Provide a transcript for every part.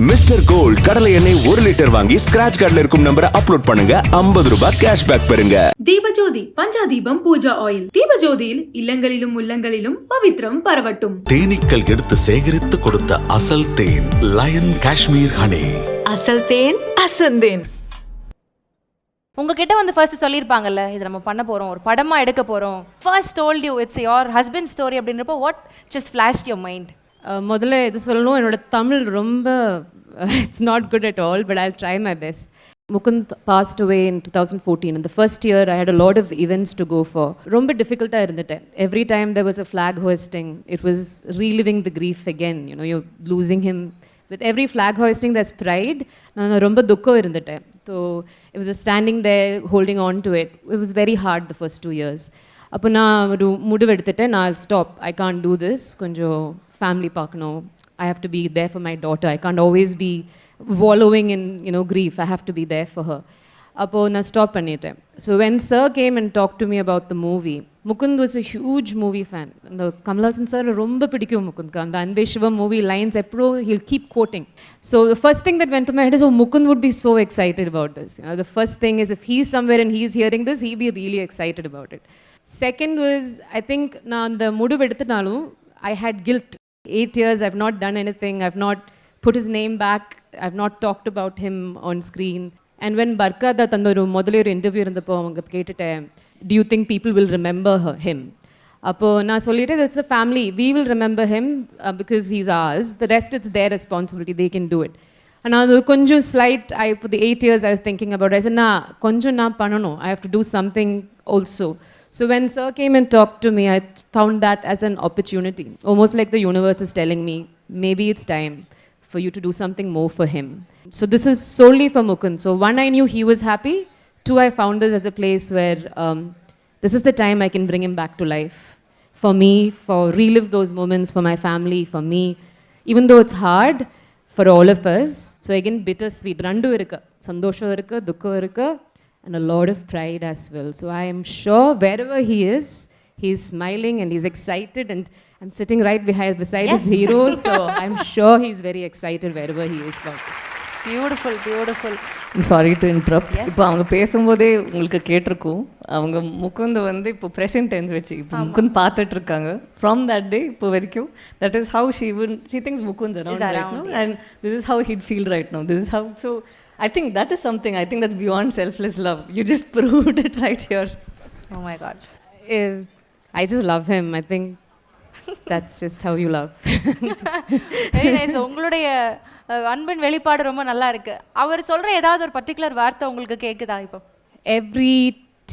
Mister gold கடலை எண்ணெய் 1 litre வாங்கி ஸ்கிராட்ச் கார்டுல இருக்கும் நம்பரை அப்லோட் பண்ணுங்க, 50 ரூபாய் கேஷ்பேக் பெறுங்க. தீபஜோதி பஞ்சாதீபம் பூஜா ஆயில். தீபஜோதியில் இல்லங்களிலும் உள்ளங்களிலும் பவித்ரம் பரவட்டும். தேனீக்கள் எடுத்து சேகரித்து கொடுத்த அசல் தேன் லயன் காஷ்மீர் ஹனி. அசல் தேன் அசந்தேன். உங்ககிட்ட வந்து ஃபர்ஸ்ட் சொல்லியிருப்பாங்கல்ல, இது நம்ம பண்ண போகிறோம், ஒரு படமாக எடுக்க போகிறோம். First told you it's your husband story அப்படின்றப்போ வாட் ஜஸ்ட் ஃப்ளாஷ்ட் யுவர் மைண்ட்? முதல்ல இது சொல்லணும், என்னோட தமிழ் ரொம்ப it's not good at all, but Jal try my best. Mukund passed away in 2014. In the first year, I had a lot of events to go for. ரொம்ப டிஃபிகல்ட்டாக இருந்துட்டேன். Every time there was a flag hoisting, it was reliving the grief again. You know, you're losing him. With every flag hoisting, there's pride. நான் ரொம்ப துக்கம் இருந்துட்டேன். So it was just standing there, holding on to it. It was very hard the first 2 years. அப்போ நான் ஒரு முடிவு எடுத்துட்டேன், நான் stop, I can't do this, கொஞ்சம் ஃபேமிலி பார்க்கணும், I have to be there for my daughter, I can't always be wallowing in grief, I have to be there for her. அப்போது நான் ஸ்டாப் பண்ணிட்டேன். So when sir came and talk to me about the movie, Mukund was a huge movie fan. இந்த Kamal Haasan sir ரொம்ப பிடிக்கும் முகுந்த்க்கு. அந்த Anbe Sivam movie lines எப்போ he'll keep quoting. So the first thing that went to my head is, oh Mukund would be so excited about this. The first thing is, if he is somewhere and he is hearing this, he be really excited about it. Second was, I think நான் அந்த முடிவு எடுத்துனாலும் I had guilt. 8 years I've not done anything, I've not put his name back, I've not talked about him on screen. And when Barka da tandoru modale oru interview irundappo avanga kettiten, do you think people will remember him? Appo na sollite, it's a family, we will remember him because he's ours, the rest it's their responsibility, they can do it. And adu konjam slight, for the 8 years I was thinking about it, I said na konjam na panano, I have to do something also. So when sir came and talked to me, I found that as an opportunity, almost like the universe is telling me, maybe it's time for you to do something more for him. So this is solely for Mukund. So one, I knew he was happy. Two, I found this as a place where this is the time I can bring him back to life. For me, for relive those moments, for my family, for me. Even though it's hard for all of us. So again, bittersweet. Randu irukka. Sandosha irukka, dukka irukka. And a lot of pride as well. So I am sure wherever he is smiling and he's excited, and I'm sitting right beside his hero, so I'm sure he's very excited wherever he is about this. Beautiful, beautiful. Sorry to interrupt. இப்போ அவங்க பேசும்போதே உங்களுக்கு கேட்டிருக்கும், அவங்க முகுந்த் வந்து இப்போ present tense வச்சு இப்போ முகுந்த் பார்த்துட்டு இருக்காங்க. ஃப்ரம் தட் டே இப்போ வரைக்கும் that is how she thinks Mukund around right now, and this is how he'd feel right now, this is how. So I think that is something, I think that's beyond selfless love. You just proved it right here. Oh my God. I just love him. I think that's just how you love. Very nice. உங்களுடைய அன்பின் வெளிப்பாடு ரொம்ப நல்லா இருக்கு. அவர் சொல்ற ஏதாவது ஒரு particular வார்த்தை உங்களுக்கு கேக்குதா இப்போ? Every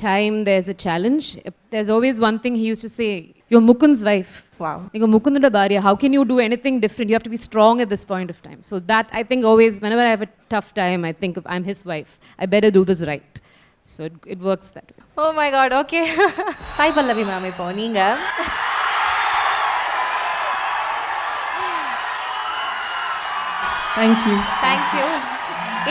time there's a challenge, there's always one thing he used to say, you're Mukund's wife. Wow. You're Mukund's bhariya. How can you do anything different? You have to be strong at this point of time. So that, I think, always, whenever I have a tough time, I think of, I'm his wife. I better do this right. So it works that way. Oh my God. Okay. Sai Pallavi ma'am, இப்போ நீங்க Thank you.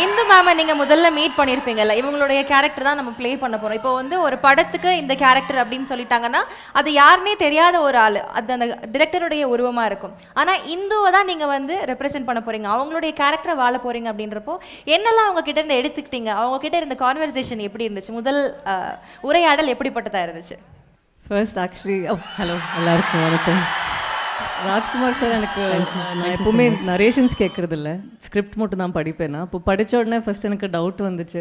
Hindu மேமை நீங்கள் முதல்ல meet பண்ணியிருப்பீங்கல்ல, இவங்களுடைய character தான் நம்ம play பண்ண போகிறோம். இப்போ வந்து ஒரு படத்துக்கு இந்த கேரக்டர் அப்படின்னு சொல்லிட்டாங்கன்னா அது யாருன்னே தெரியாத ஒரு ஆள், அது அந்த டிரெக்டருடைய உருவமாக இருக்கும். ஆனால் இந்துவை தான் நீங்கள் வந்து ரெப்ரசென்ட் பண்ண போகிறீங்க, அவங்களுடைய கேரக்டரை வாழ போகிறீங்க அப்படின்றப்போ என்னெல்லாம் அவங்க கிட்ட இருந்து எடுத்துக்கிட்டீங்க, அவங்க கிட்ட இருந்த கான்வர்சேஷன் எப்படி இருந்துச்சு, முதல் உரையாடல் எப்படிப்பட்டதாக இருந்துச்சு? ஃபர்ஸ்ட் ஆக்சுவலி ஹலோ எல்லாருக்கும் வணக்கம். ராஜ்குமார் சார், எனக்கு நான் எப்போவுமே நரேஷன்ஸ் கேட்குறதில்ல, ஸ்கிரிப்ட் மட்டும் தான் படிப்பேன். அப்போ படித்த உடனே ஃபஸ்ட் எனக்கு டவுட் வந்துச்சு,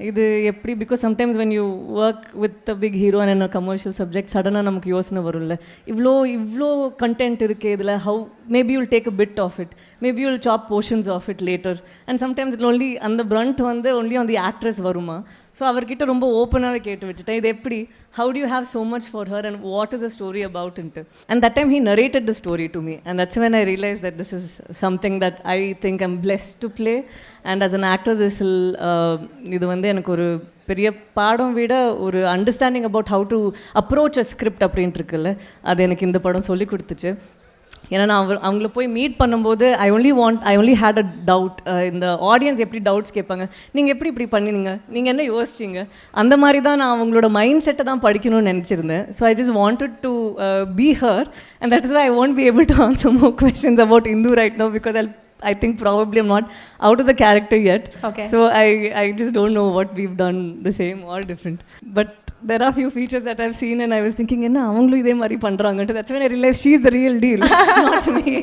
இது எப்படி, because sometimes when you work with a big hero and commercial subject சடனாக நமக்கு யோசனை வரும்ல, இவ்வளோ கண்டென்ட் இருக்குது இதில், how maybe you'll take a bit of it, maybe you'll chop portions of it later, and sometimes it only அந்த பிரண்ட் வந்து ஒன்லி ஆன் தி ஆக்ட்ரஸ் வருமா. ஸோ அவர்கிட்ட ரொம்ப ஓப்பனாகவே கேட்டு விட்டுட்டேன், இது எப்படி, how do you have so much for her and what is the story about into. And that time he narrated the story to me, and that's when I realized that this is something that I think I'm blessed to play, and as an actor this will இது வந்து எனக்கு ஒரு பெரிய பாடம் விட ஒரு understanding about how to approach a script அப்படின்ட்டு இருக்குல்ல, அது எனக்கு இந்த படம் சொல்லி கொடுத்துச்சு. ஏன்னா நான் அவங்கள போய் மீட் பண்ணும்போது I only had a doubt. இந்த ஆடியன்ஸ் எப்படி டவுட்ஸ் கேட்பாங்க, நீங்கள் எப்படி இப்படி பண்ணினீங்க, நீங்கள் என்ன யோசிச்சிங்க, அந்த மாதிரி தான் நான் அவங்களோட மைண்ட் செட்டை தான் படிக்கணும்னு நினச்சிருந்தேன். So I just wanted to be her, and that is why I won't be able to answer more questions about Indhu right now, because I think probably I'm not out of the character yet. Okay. So I just don't know what we've done the same or different. But there are few features that I've seen and I was thinking, enna avanglu idhe mari pandranga. That's when I realized she's the real deal, not me.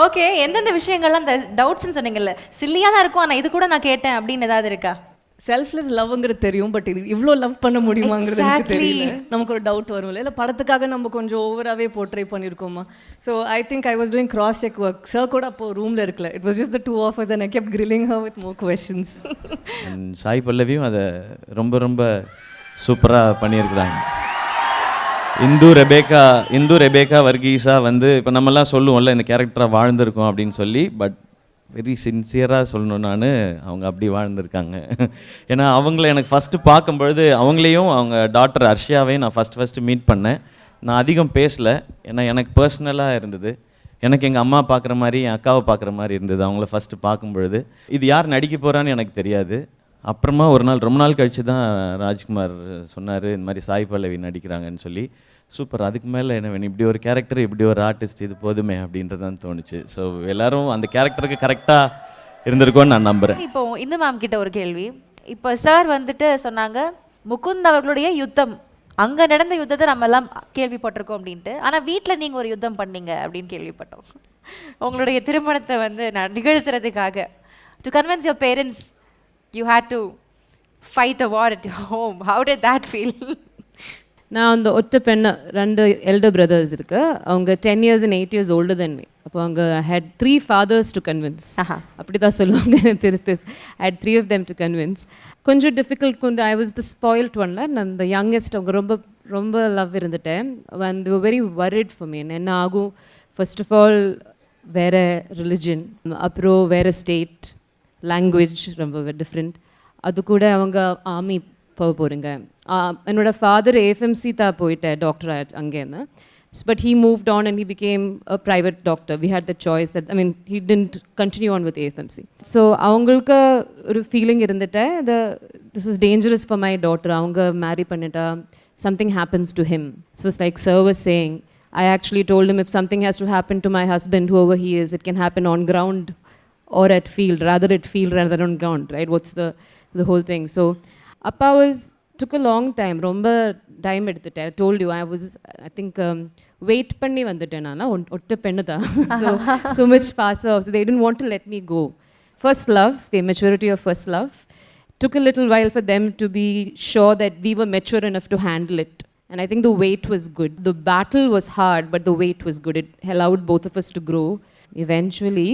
Okay, எந்தெந்த விஷயங்கள்லாம் அந்த டவுட்ஸ்னு சொன்னீங்கல்ல, சில்லியா தான் இருக்கும், ஆனா இது கூட நான் கேட்டேன் அப்படின்னு ஏதாவது இருக்கா? செல்ஃப்லெஸ் லவ்ங்கிறது தெரியும், பட் இது இவ்வளோ லவ் பண்ண முடியுமாங்கிறது எனக்கு தெரியல. நமக்கு ஒரு டவுட் வரும்ல, இல்லை படத்துக்காக நம்ம கொஞ்சம் ஓவராகவே போர்ட்ரே பண்ணியிருக்கோமா. So I think I was doing cross check work. Sir கூட அப்போ ரூமில் இருக்கல, it was just the two of us and I kept grilling her with more questions. Sai பல்லவியும் அதை ரொம்ப ரொம்ப சூப்பராக பண்ணியிருக்கிறாங்க. இந்து ரெபேக்கா வர்கீஸா வந்து இப்போ நம்மலாம் சொல்லுவோம்ல இந்த கேரக்டராக வாழ்ந்திருக்கோம் அப்படின்னு சொல்லி, பட் வெரி சின்சியராக சொல்லணும், நான் அவங்க அப்படி வாழ்ந்திருக்காங்க. ஏன்னா அவங்கள எனக்கு ஃபஸ்ட்டு பார்க்கும்பொழுது அவங்களையும் அவங்க டாக்டர் அர்ஷியாவையும் நான் ஃபஸ்ட்டு மீட் பண்ணேன். நான் அதிகம் பேசலை, ஏன்னா எனக்கு பர்சனலாக இருந்தது. எனக்கு எங்கள் அம்மா பார்க்குற மாதிரி என் அக்காவை பார்க்குற மாதிரி இருந்தது அவங்கள ஃபஸ்ட்டு பார்க்கும்பொழுது. இது யார் நடிக்க போகிறான்னு எனக்கு தெரியாது. அப்புறமா ஒரு நாள் ரொம்ப நாள் கழித்து தான் ராஜ்குமார் சொன்னார் இந்த மாதிரி சாய் பல்லவி நடிக்கிறாங்கன்னு சொல்லி. சூப்பர், அதுக்கு மேலே என்ன வேணும், இப்படி ஒரு கேரக்டர், இப்படி ஒரு ஆர்டிஸ்ட், இது போதுமே அப்படின்றதான் தோணுச்சு. ஸோ எல்லாரும் அந்த கேரக்டருக்கு கரெக்டாக இருந்திருக்கோன்னு நான் நம்புகிறேன். இப்போ இந்து மேம் கிட்ட ஒரு கேள்வி. இப்போ சார் வந்துட்டு சொன்னாங்க முகுந்த் அவர்களுடைய யுத்தம், அங்கே நடந்த யுத்தத்தை நம்ம எல்லாம் கேள்விப்பட்டிருக்கோம் அப்படின்ட்டு, ஆனால் வீட்டில் நீங்கள் ஒரு யுத்தம் பண்ணீங்க அப்படின்னு கேள்விப்பட்டோம். உங்களுடைய திருமணத்தை வந்து நான் நிகழ்த்துறதுக்காக to convince your parents you had to fight a war at your home. How did that feel? நான் அந்த ஒற்றை பெண்ணை, 2 எல்டர் பிரதர்ஸ் இருக்கு, அவங்க 10 years and 8 years older than me. அப்போ அவங்க had 3 fathers to convince. அப்படி தான் சொல்லுவாங்க. I had 3 of them to convince. கொஞ்சம் டிஃபிகல்ட், கொஞ்சம் I was the spoilt one. நான் the youngest, அவங்க ரொம்ப ரொம்ப லவ் இருந்துட்டேன். and they were very worried for me. என்ன ஆகும், first of all வேறு ரிலிஜன், அப்புறம் வேறு ஸ்டேட், லாங்குவேஜ் ரொம்ப டிஃப்ரெண்ட், அது கூட அவங்க ஆர்மி போக போகிறீங்க. என்னோடய ஃபாதர் ஏஎஃப்எம்சி தான் போயிட்டேன் டாக்டர் அங்கேருந்து. But he moved on and he became a private doctor. We had the choice. I mean he didn't continue on with AFMC. So அவங்களுக்கு ஒரு ஃபீலிங் இருந்துட்டேன், this is dangerous for my daughter, அவங்க marry பண்ணிட்டா something happens to him. So it's like sir was saying, I actually told him if something has to happen to my husband, whoever he is, it can happen on ground or at field, rather than on ground, right? What's the whole thing? So appa took a long time, romba time edutite. I told you I think wait panni vanditen nana otta pennu da. So much faster, so they didn't want to let me go. First love, the maturity of first love, took a little while for them to be sure that we were mature enough to handle it. And I think the wait was good. The battle was hard, but the wait was good. It allowed both of us to grow. Eventually,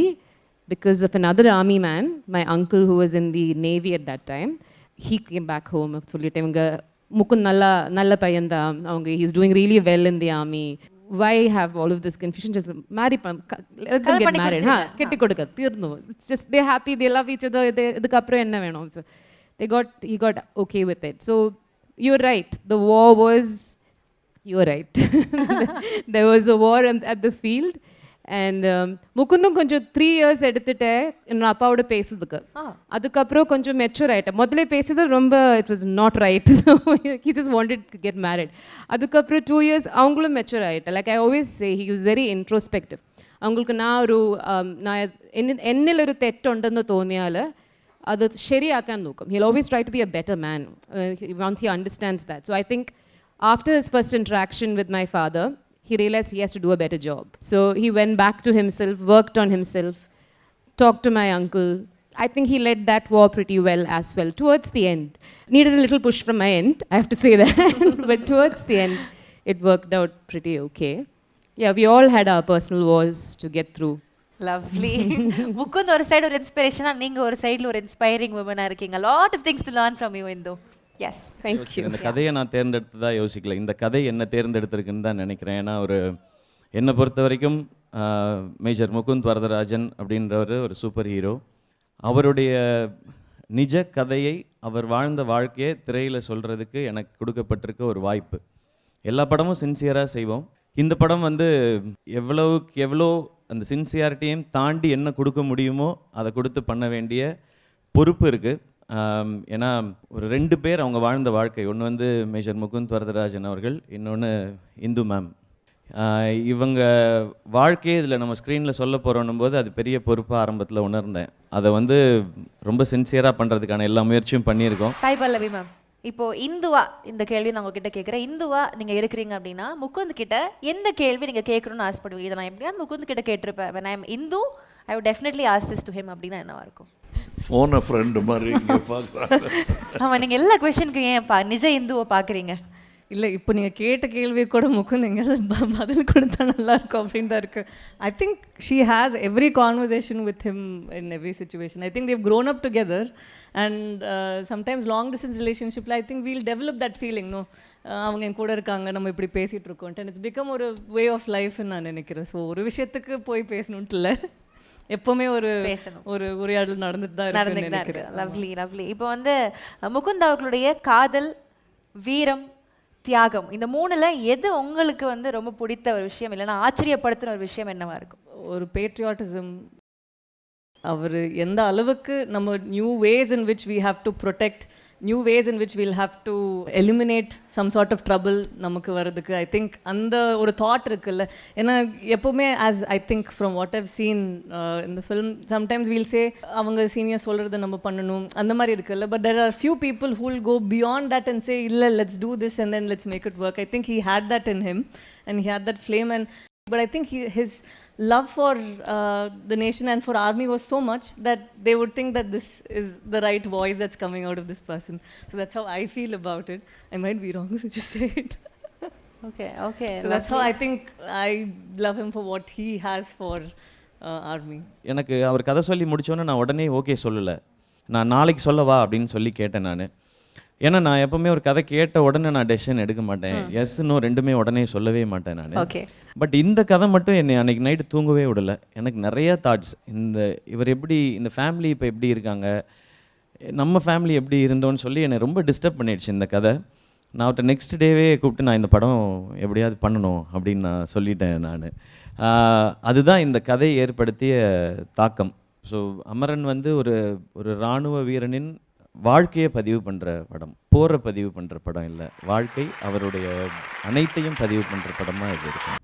because of another army man, my uncle who was in the Navy at that time, he came back home. Mukund nalla payanda, he's doing really well in the army. Why have all of this confusion? Just marry, let them get married. Ketti kodukka thirnu. It's just they're happy, they love each other. Idukku appuram enna venum. So he got okay with it. So you're right, the war was, you're right. There was a war at the field. And முகுந்தும் கொஞ்சம் 3 years எடுத்துட்டேன் என்னோட அப்பாவோட பேசுறதுக்கு. அதுக்கப்புறம் கொஞ்சம் mature ஆகிட்டேன். முதல்ல பேசுறது ரொம்ப it was not right. He just wanted to get married. அதுக்கப்புறம் 2 years அவங்களும் மெச்சூர் ஆகிட்டேன். Like I always say he was very introspective. அவங்களுக்கு நான் എന്നിൽ ഒരു തെറ്റുണ്ടെന്ന് തോന്നിയാൽ അത് ശരിയാക്കാൻ നോക്കും. He'll always try to be a better man once he understands that. So I think after his first interaction with my father, he realized he has to do a better job. So he went back to himself, worked on himself, talked to my uncle. I think he led that war pretty well as well. Towards the end, needed a little push from my end, I have to say that. But towards the end, it worked out pretty okay. Yeah, we all had our personal wars to get through. Lovely. Mukund ஒரு side ஒரு இன்ஸ்பிரேஷனா, நீங்க ஒரு சைடுல ஒரு inspiring வுமனா இருக்கீங்க. Lot of things to learn from you, Indhu. Yes, thank you. இந்த கதையை நான் தேர்ந்தெடுத்ததா யோசிக்கல, இந்த கதை என்ன தேர்ந்தெடுத்திருக்குன்னு தான் நினைக்கிறேன். ஏன்னா என்னை பொறுத்த வரைக்கும் மேஜர் முகுந்த் வரதராஜன் அப்படின்றவர் ஒரு சூப்பர் ஹீரோ. அவருடைய நிஜ கதையை, அவர் வாழ்ந்த வாழ்க்கையை திரையில் சொல்கிறதுக்கு எனக்கு கொடுக்கப்பட்டிருக்க ஒரு வாய்ப்பு. எல்லா படமும் சின்சியராக செய்வோம். இந்த படம் எவ்வளவுக்கு எவ்வளோ அந்த சின்சியாரிட்டியும் தாண்டி என்ன கொடுக்க முடியுமோ அதை கொடுத்து பண்ண வேண்டிய பொறுப்பு இருக்குது. ஏன்னா ஒரு 2 பேர் அவங்க வாழ்ந்த வாழ்க்கை, ஒன்று மேஜர் முகுந்த் வரதராஜன் அவர்கள், இன்னொன்று இந்து மேம். இவங்க வாழ்க்கையே இதில் நம்ம ஸ்க்ரீனில் சொல்ல போகிறோன்னும் போது அது பெரிய பொறுப்பாக ஆரம்பத்தில் உணர்ந்தேன். அதை வந்து ரொம்ப சின்சியராக பண்ணுறதுக்கான எல்லா முயற்சியும் பண்ணியிருக்கோம். சாய் பல்லவி மேம், இப்போ இந்துவா இந்த கேள்வி நான் உங்ககிட்ட கேட்குறேன். இந்துவா நீங்கள் இருக்கிறீங்க அப்படின்னா முகுந்த் கிட்ட எந்த கேள்வி நீங்கள் கேட்கணும்னு ஆசைப்படுவீங்க? இதை நான் எப்படியாவது முகுந்த் கிட்ட கேட்டிருப்பேன். when I am Hindu I would definitely ask this to him அப்படின்னா என்னவா இருக்கும்? ஃபோனை ஃப்ரெண்டு மாதிரி இங்கே பார்க்குறாங்க. ஆமாம், நீங்கள் எல்லா கொஷனுக்கு ஏன்ப்பா நிஜ இந்துவை பார்க்குறீங்க? இல்லை, இப்போ நீங்கள் கேட்ட கேள்வி கூட முகுந்த் எங்கேயாவது பதில் கொடுத்தா நல்லாயிருக்கும் அப்படின்னு தான் இருக்குது. I think she has every conversation with him in every situation. I think they've grown up together and sometimes long distance ரிலேஷன்ஷிப்பில் I think we'll develop that feeling. No, அவங்க என் கூட இருக்காங்க, நம்ம இப்படி பேசிகிட்டு இருக்கோன்ட்டு. அண்ட் இட்ஸ் பிகம் ஒரு way of லைஃப்னு நான் நினைக்கிறேன். ஸோ ஒரு விஷயத்துக்கு போய் பேசணுன்ட்டு இல்லை, எப்பவுமே ஒரு உரையாடல் நடந்துட்டு தான் இருக்கு. Lovely lovely. இப்போ வந்து முகுந்த் அவர்களுடைய காதல், வீரம், தியாகம், இந்த மூணுல எது உங்களுக்கு வந்து ரொம்ப பிடித்த ஒரு விஷயம், இல்லைன்னா ஆச்சரியப்படுத்தின ஒரு விஷயம் என்னவா இருக்கும்? ஒரு பேட்ரியாட்டிசம். அவர் எந்த அளவுக்கு நம்ம new ways in which we have to protect, new ways in which will have to eliminate some sort of trouble நமக்கு வர்றதுக்கு. ஐ திங்க் அந்த ஒரு தாட் இருக்குல்ல. ஏன்னா எப்போவுமே as I think from what I've seen இந்த ஃபிலிம், சம்டைம்ஸ் வீல் சே அவங்க senior சொல்கிறத நம்ம பண்ணணும் அந்த மாதிரி இருக்குல்ல. But there are few people who will go beyond that and say இல்லை, let's do this and then let's make it work. I think he had that in him and he had that flame. And but I think his love for the nation and for army was so much that they would think that this is the right voice that's coming out of this person. So that's how I feel about it. I might be wrong, so just say it. Okay. So that's how I think I love him for what he has for army. எனக்கு அவர் கதை சொல்லி முடிச்சோன்னே நான் உடனே okay சொல்லலை. நான் நாளைக்கு சொல்லவா அப்படின்னு சொல்லி கேட்டேன் நான். ஏன்னா நான் எப்பவுமே ஒரு கதை கேட்ட உடனே நான் டெசிஷன் எடுக்க மாட்டேன். எஸ் நோ ரெண்டுமே உடனே சொல்லவே மாட்டேன் நான். பட் இந்த கதை மட்டும் என்னை அன்றைக்கி நைட்டு தூங்கவே விடலை. எனக்கு நிறைய தாட்ஸ், இவர் எப்படி, இந்த ஃபேமிலி இப்போ எப்படி இருக்காங்க, நம்ம ஃபேமிலி எப்படி இருந்தோன்னு சொல்லி என்னை ரொம்ப டிஸ்டர்ப் பண்ணிடுச்சு இந்த கதை. நான் அவர்கிட்ட நெக்ஸ்ட் டேவே கூப்பிட்டு நான் இந்த படம் எப்படியாவது பண்ணணும் அப்படின்னு நான் சொல்லிட்டேன் நான். அதுதான் இந்த கதை ஏற்படுத்திய தாக்கம். ஸோ அமரன் வந்து ஒரு இராணுவ வீரனின் வாழ்க்கையை பதிவு பண்ணுற படம், போரை பதிவு பண்ணுற படம் இல்லை, வாழ்க்கை அவருடைய அனைத்தையும் பதிவு பண்ணுற படமாக இது இருக்கும்.